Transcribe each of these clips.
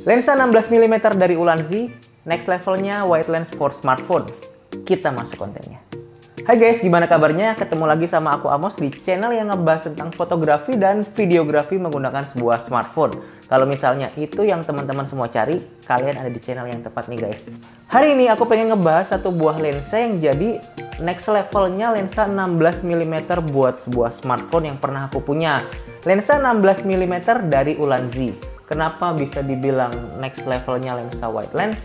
Lensa 16mm dari Ulanzi, next levelnya wide lens for smartphone. Kita masuk kontennya. Hai guys, gimana kabarnya? Ketemu lagi sama aku Amos di channel yang ngebahas tentang fotografi dan videografi menggunakan sebuah smartphone. Kalau misalnya itu yang teman-teman semua cari, kalian ada di channel yang tepat nih guys. Hari ini aku pengen ngebahas satu buah lensa yang jadi next levelnya lensa 16mm buat sebuah smartphone yang pernah aku punya. Lensa 16mm dari Ulanzi. Kenapa bisa dibilang next levelnya lensa wide lens?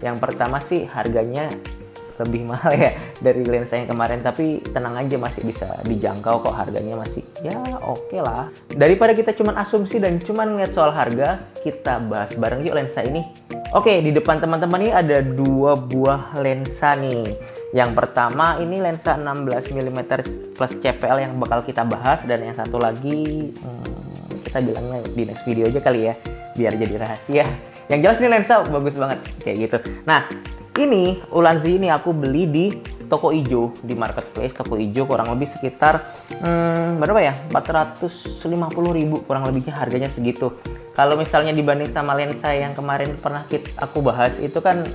Yang pertama sih harganya lebih mahal ya dari lensa yang kemarin, tapi tenang aja masih bisa dijangkau kok, harganya masih ya oke lah. Daripada kita cuman asumsi dan cuman ngeliat soal harga, kita bahas bareng yuk lensa ini. Oke, di depan teman-teman ini ada dua buah lensa nih. Yang pertama ini lensa 16mm plus CPL yang bakal kita bahas, dan yang satu lagi kita bilangnya di next video aja kali ya, biar jadi rahasia. Yang jelas ini lensa bagus banget kayak gitu. Nah, ini Ulanzi ini aku beli di toko ijo, di marketplace toko ijo, kurang lebih sekitar berapa ya, 450.000 kurang lebihnya harganya segitu. Kalau misalnya dibanding sama lensa yang kemarin pernah aku bahas, itu kan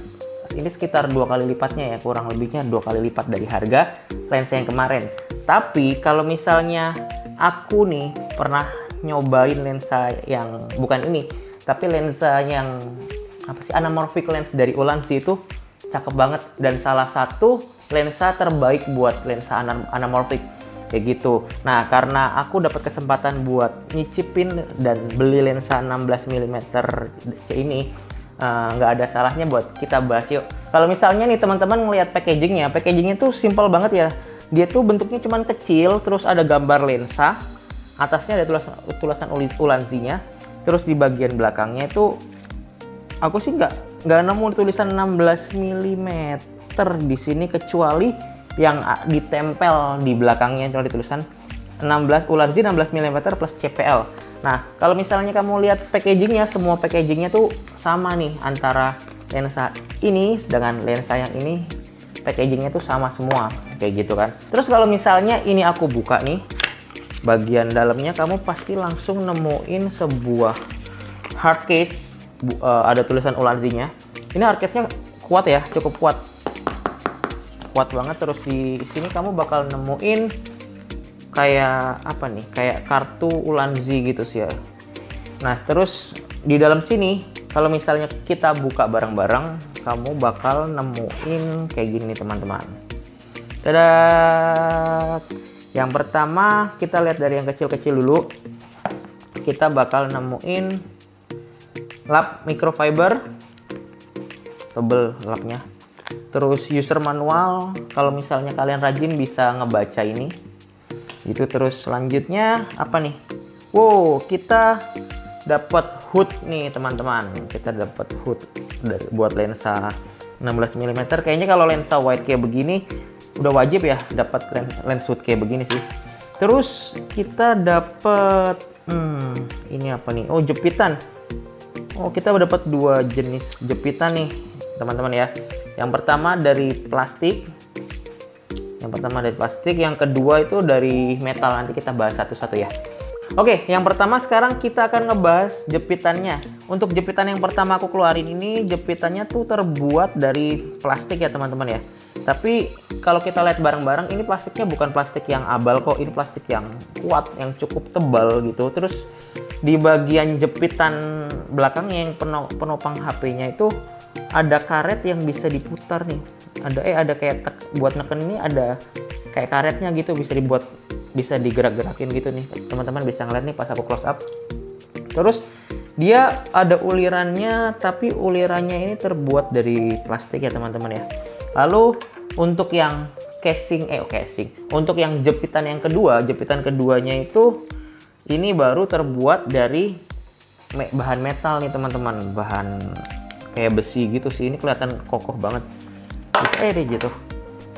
ini sekitar 2 kali lipatnya ya, kurang lebihnya 2 kali lipat dari harga lensa yang kemarin. Tapi kalau misalnya aku nih pernah nyobain lensa yang bukan ini, tapi lensa yang apa sih, anamorphic lens dari Ulanzi itu cakep banget, dan salah satu lensa terbaik buat lensa anamorphic kayak gitu. Nah, karena aku dapat kesempatan buat nyicipin dan beli lensa 16mm ini, nggak ada salahnya buat kita bahas yuk. Kalau misalnya nih teman-teman ngelihat packagingnya tuh simple banget ya. Dia tuh bentuknya cuman kecil, terus ada gambar lensa, atasnya ada tulisan Ulanzi-nya, terus di bagian belakangnya itu aku sih nggak nemu tulisan 16mm di sini, kecuali yang ditempel di belakangnya itu tulisan Ulanzi 16mm plus CPL. Nah, kalau misalnya kamu lihat packagingnya, semua packagingnya tuh sama nih, antara lensa ini dengan lensa yang ini packagingnya tuh sama semua kayak gitu kan. Terus kalau misalnya ini aku buka nih, bagian dalamnya kamu pasti langsung nemuin sebuah hard case. Ada tulisan Ulanzi-nya. Ini hard case-nya kuat ya, cukup kuat banget. Terus di sini kamu bakal nemuin kayak apa nih, kayak kartu Ulanzi gitu sih ya. Nah, terus di dalam sini kalau misalnya kita buka bareng-bareng, kamu bakal nemuin kayak gini teman-teman. Dadah. Yang pertama kita lihat dari yang kecil-kecil dulu. Kita bakal nemuin lap microfiber, tebel lapnya. Terus user manual, kalau misalnya kalian rajin bisa ngebaca ini gitu. Terus selanjutnya apa nih, wow, kita dapat hood nih teman-teman. Kita dapat hood buat lensa 16mm. Kayaknya kalau lensa wide kayak begini udah wajib ya dapat lens hood kayak begini sih. Terus kita dapat ini apa nih, oh, jepitan. Oh, kita dapat dua jenis jepitan nih teman-teman ya. Yang pertama dari plastik, yang kedua itu dari metal. Nanti kita bahas satu-satu ya. Oke, yang pertama sekarang kita akan ngebahas jepitannya. Untuk jepitan yang pertama aku keluarin ini, jepitannya tuh terbuat dari plastik ya teman-teman ya. Tapi kalau kita lihat bareng-bareng, ini plastiknya bukan plastik yang abal kok, ini plastik yang kuat, yang cukup tebal gitu. Terus di bagian jepitan belakangnya yang penopang HP-nya itu ada karet yang bisa diputar nih. Ada kayak buat neken ini, ada kayak karetnya gitu, bisa digerak-gerakin gitu nih. Teman-teman bisa ngeliat nih pas aku close up. Terus dia ada ulirannya, tapi ulirannya ini terbuat dari plastik ya teman-teman ya. Lalu untuk yang untuk yang jepitan keduanya itu ini baru terbuat dari bahan metal nih teman-teman, bahan kayak besi gitu sih. Ini kelihatan kokoh banget. Deh gitu.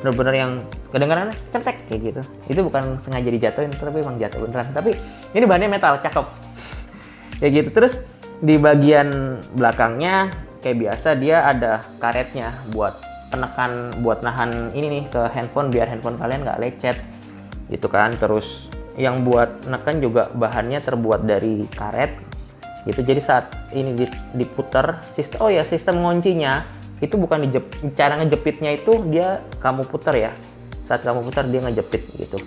Bener-bener yang kedengarannya cetek kayak gitu. Itu bukan sengaja dijatuhin, tapi emang jatuh beneran. Tapi ini bahannya metal, cakep. Kayak gitu. Terus di bagian belakangnya kayak biasa dia ada karetnya buat penekan, buat nahan ini nih ke handphone biar handphone kalian nggak lecet gitu kan. Terus yang buat neken juga bahannya terbuat dari karet gitu. Jadi saat ini diputar sistem nguncinya itu bukan cara ngejepitnya itu dia kamu putar ya, saat kamu putar dia ngejepit gitu.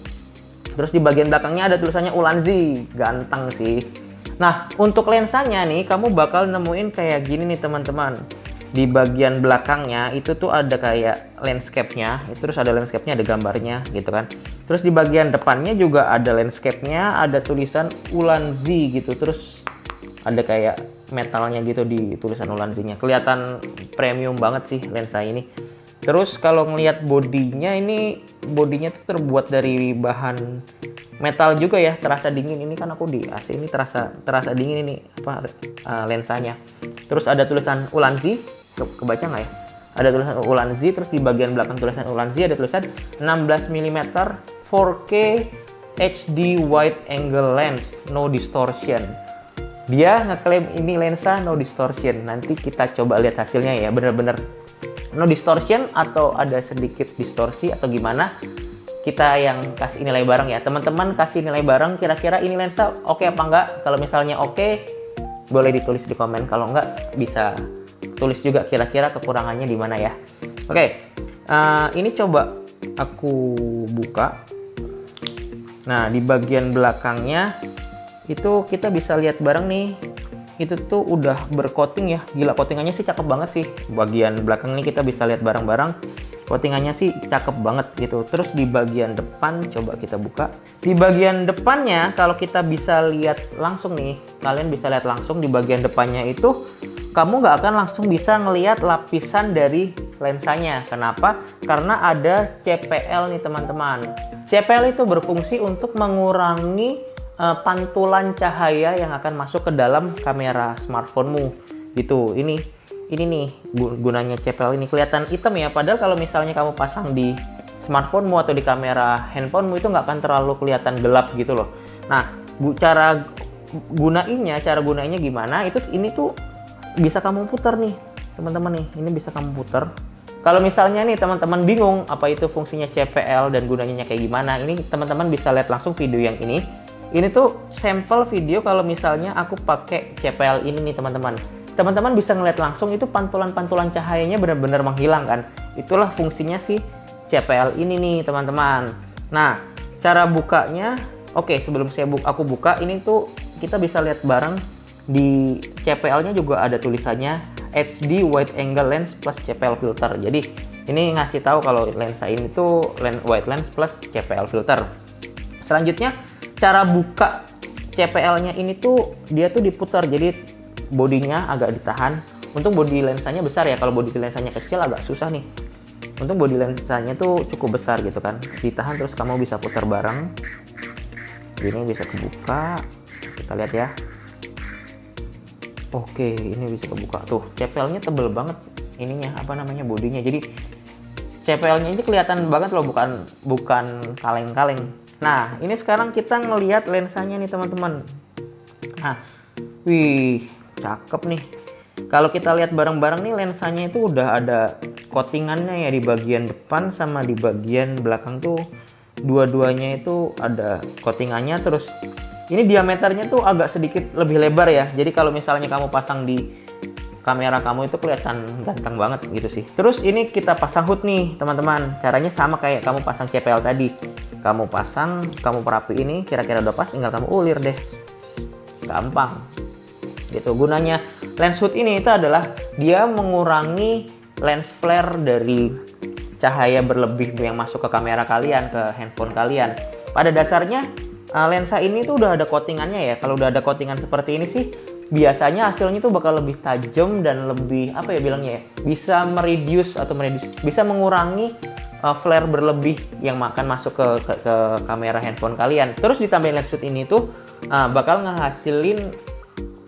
Terus di bagian belakangnya ada tulisannya Ulanzi, ganteng sih. Nah, untuk lensanya nih kamu bakal nemuin kayak gini nih teman-teman. Di bagian belakangnya itu tuh ada kayak landscape-nya, terus ada landscape-nya, ada gambarnya gitu kan. Terus di bagian depannya juga ada landscape-nya, ada tulisan Ulanzi gitu. Terus ada kayak metalnya gitu di tulisan Ulanzi-nya. Kelihatan premium banget sih lensa ini. Terus kalau ngelihat bodinya, ini bodinya tuh terbuat dari bahan metal juga ya, terasa dingin. Ini kan aku di AC ini terasa dingin ini lensanya. Terus ada tulisan Ulanzi, kebaca nggak ya? Ada tulisan Ulanzi, terus di bagian belakang tulisan Ulanzi ada tulisan 16 mm 4K HD wide angle lens, no distortion. Dia ngeklaim ini lensa no distortion. Nanti kita coba lihat hasilnya ya, bener-bener no distortion atau ada sedikit distorsi atau gimana. Kita yang kasih nilai bareng ya, teman-teman kasih nilai bareng kira-kira ini lensa oke apa enggak. Kalau misalnya oke, boleh ditulis di komen. Kalau enggak, bisa tulis juga kira-kira kekurangannya di mana ya. Oke, ini coba aku buka. Nah, di bagian belakangnya itu kita bisa lihat bareng nih. Itu tuh udah bercoating ya. Gila, coatingannya sih cakep banget sih. Bagian belakang nih kita bisa lihat bareng-bareng. Coatingannya sih cakep banget gitu. Terus di bagian depan coba kita buka. Di bagian depannya kalau kita bisa lihat langsung nih, kalian bisa lihat langsung di bagian depannya itu kamu nggak akan langsung bisa ngelihat lapisan dari lensanya. Kenapa? Karena ada CPL nih teman-teman. CPL itu berfungsi untuk mengurangi pantulan cahaya yang akan masuk ke dalam kamera smartphone-mu gitu. Ini nih gunanya CPL ini. Kelihatan hitam ya, padahal kalau misalnya kamu pasang di smartphone-mu atau di kamera handphone-mu itu nggak akan terlalu kelihatan gelap gitu loh. Nah, cara gunainya gimana? Ini tuh bisa kamu putar nih teman-teman nih. Ini bisa kamu putar. Kalau misalnya nih teman-teman bingung apa itu fungsinya CPL dan gunanya kayak gimana, ini teman-teman bisa lihat langsung video yang ini. Ini tuh sampel video kalau misalnya aku pakai CPL ini nih teman-teman. Teman-teman bisa ngeliat langsung itu pantulan-pantulan cahayanya benar-benar menghilang kan. Itulah fungsinya si CPL ini nih teman-teman. Nah, cara bukanya, oke, sebelum aku buka, ini tuh kita bisa lihat bareng di CPL-nya juga ada tulisannya HD wide angle lens plus CPL filter. Jadi ini ngasih tahu kalau lensa ini tuh wide lens plus CPL filter. Selanjutnya, cara buka CPL-nya ini tuh dia tuh diputar, jadi bodinya agak ditahan. Untung bodi lensanya besar ya, kalau bodi lensanya kecil agak susah nih. Untung bodi lensanya tuh cukup besar gitu kan, ditahan terus kamu bisa putar bareng. Ini bisa kebuka, kita lihat ya. Oke, ini bisa kebuka tuh. CPL-nya tebel banget ininya, apa namanya, bodinya. Jadi CPL-nya ini kelihatan banget loh, bukan kaleng-kaleng. Nah, ini sekarang kita ngelihat lensanya nih teman-teman. Nah, wih, cakep nih. Kalau kita lihat bareng-bareng nih, lensanya itu udah ada coatingannya ya di bagian depan sama di bagian belakang tuh. Dua-duanya itu ada coatingannya. Terus ini diameternya tuh agak sedikit lebih lebar ya. Jadi kalau misalnya kamu pasang di kamera kamu itu kelihatan ganteng banget gitu sih. Terus ini kita pasang hood nih teman-teman. Caranya sama kayak kamu pasang CPL tadi. Kamu pasang, kamu perapi ini, kira-kira udah pas, tinggal kamu ulir deh. Gampang. Gitu. Gunanya lens hood ini itu adalah dia mengurangi lens flare dari cahaya berlebih yang masuk ke kamera kalian, ke handphone kalian. Pada dasarnya lensa ini tuh udah ada coatingannya ya. Kalau udah ada coatingan seperti ini sih, biasanya hasilnya tuh bakal lebih tajam dan lebih, apa ya bilangnya ya, bisa bisa mengurangi flare berlebih yang akan masuk ke kamera handphone kalian. Terus ditambahin lens hood ini tuh bakal ngehasilin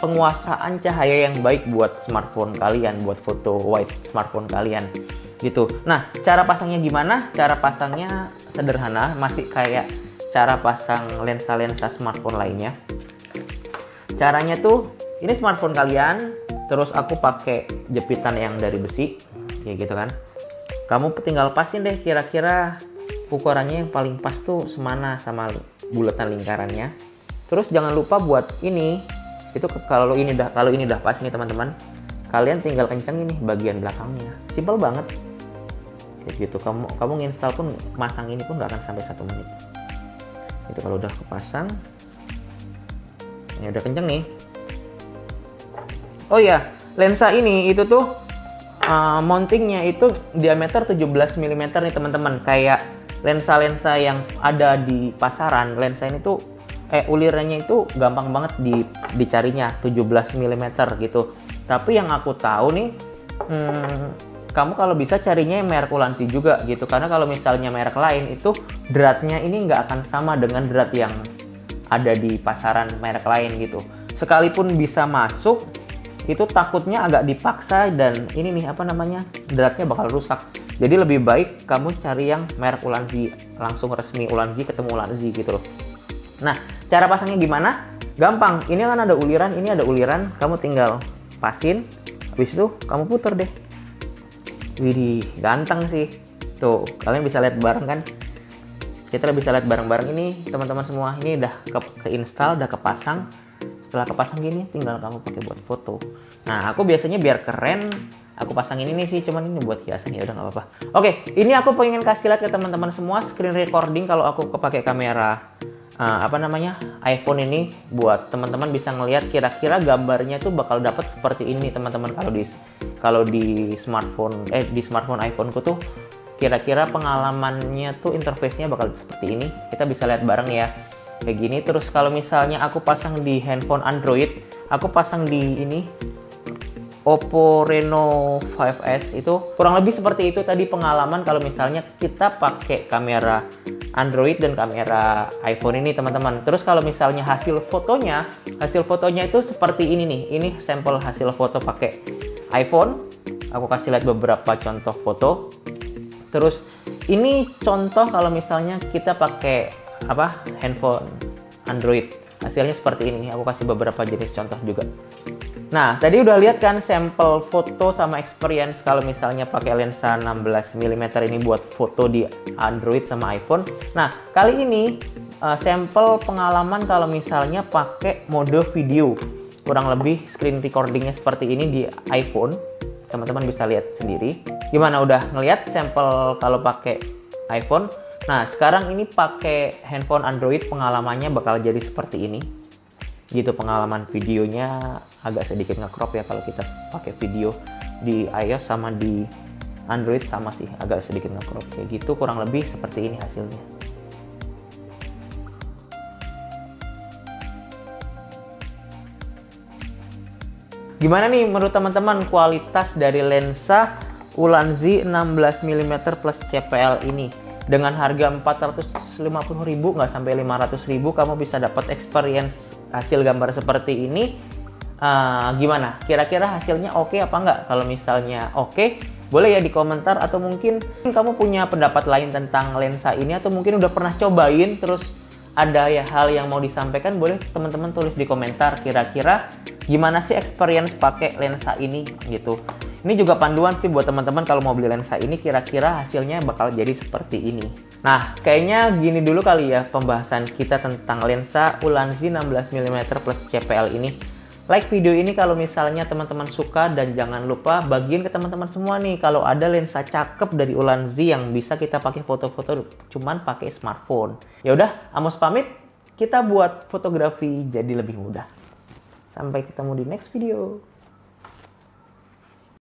penguasaan cahaya yang baik buat smartphone kalian, buat foto wide smartphone kalian gitu. Nah, cara pasangnya gimana? Cara pasangnya sederhana, masih kayak cara pasang lensa-lensa smartphone lainnya. Caranya tuh, ini smartphone kalian, terus aku pakai jepitan yang dari besi, kayak gitu kan. Kamu tinggal pasin deh kira-kira ukurannya yang paling pas tuh semana sama bulatan lingkarannya. Terus jangan lupa buat ini Itu kalau ini udah pas nih teman-teman, kalian tinggal kenceng ini bagian belakangnya. Simple banget. Kayak gitu. Kamu nginstal pun, masang ini pun nggak akan sampai 1 menit. Itu kalau udah kepasang. Ini udah kenceng nih. Oh ya, lensa ini itu tuh mountingnya itu diameter 17 mm nih teman-teman. Kayak lensa-lensa yang ada di pasaran, lensa ini tuh ulirannya itu gampang banget dicarinya, 17 mm gitu. Tapi yang aku tahu nih, kamu kalau bisa carinya merek Ulanzi juga gitu, karena kalau misalnya merek lain itu dratnya ini nggak akan sama dengan drat yang ada di pasaran merek lain gitu. Sekalipun bisa masuk, itu takutnya agak dipaksa dan ini nih apa namanya, dratnya bakal rusak. Jadi lebih baik kamu cari yang merek Ulanzi, langsung resmi Ulanzi, ketemu Ulanzi gitu loh. Nah, cara pasangnya gimana? Gampang, ini kan ada uliran, ini ada uliran, kamu tinggal pasin, habis itu kamu puter deh. Widih, ganteng sih. Tuh, kalian bisa lihat bareng kan? Kita bisa lihat bareng-bareng ini, teman-teman semua. Ini udah keinstall, udah kepasang. Setelah kepasang gini, tinggal kamu pakai buat foto. Nah, aku biasanya biar keren, aku pasang ini sih, cuman ini buat hiasan, ya udah nggak apa-apa. Oke, ini aku pengen kasih lihat ke teman-teman semua screen recording kalau aku pakai kamera iPhone ini, buat teman-teman bisa ngelihat kira-kira gambarnya tuh bakal dapat seperti ini teman-teman. Kalau di smartphone iPhone ku tuh kira-kira pengalamannya tuh interface-nya bakal seperti ini. Kita bisa lihat bareng ya. Kayak gini. Terus kalau misalnya aku pasang di handphone Android, aku pasang di ini Oppo Reno 5S, itu kurang lebih seperti itu tadi pengalaman kalau misalnya kita pakai kamera Android dan kamera iPhone ini teman-teman. Terus kalau misalnya hasil fotonya itu seperti ini nih. Ini sampel hasil foto pakai iPhone. Aku kasih lihat beberapa contoh foto. Terus ini contoh kalau misalnya kita pakai handphone Android, hasilnya seperti ini. Aku kasih beberapa jenis contoh juga. Nah, tadi udah lihat kan sampel foto sama experience kalau misalnya pakai lensa 16 mm ini buat foto di Android sama iPhone. Nah, kali ini sampel pengalaman kalau misalnya pakai mode video. Kurang lebih screen recordingnya seperti ini di iPhone. Teman-teman bisa lihat sendiri. Gimana, udah ngelihat sampel kalau pakai iPhone? Nah, sekarang ini pakai handphone Android pengalamannya bakal jadi seperti ini. Gitu, pengalaman videonya agak sedikit nge-crop ya kalau kita pakai video di iOS sama di Android sama sih, agak sedikit nge-crop kayak gitu, kurang lebih seperti ini hasilnya. Gimana nih menurut teman-teman kualitas dari lensa Ulanzi 16 mm plus CPL ini? Dengan harga 450.000, nggak sampai 500.000, kamu bisa dapat experience hasil gambar seperti ini. Gimana? Kira-kira hasilnya oke apa enggak? Kalau misalnya oke, boleh ya di komentar, atau mungkin kamu punya pendapat lain tentang lensa ini, atau mungkin udah pernah cobain terus ada ya hal yang mau disampaikan, boleh teman-teman tulis di komentar. Kira-kira gimana sih experience pakai lensa ini gitu. Ini juga panduan sih buat teman-teman kalau mau beli lensa ini, kira-kira hasilnya bakal jadi seperti ini. Nah, kayaknya gini dulu kali ya pembahasan kita tentang lensa Ulanzi 16 mm plus CPL ini. Like video ini kalau misalnya teman-teman suka, dan jangan lupa bagiin ke teman-teman semua nih kalau ada lensa cakep dari Ulanzi yang bisa kita pakai foto-foto cuman pakai smartphone. Ya udah, Amos pamit, kita buat fotografi jadi lebih mudah. Sampai ketemu di next video.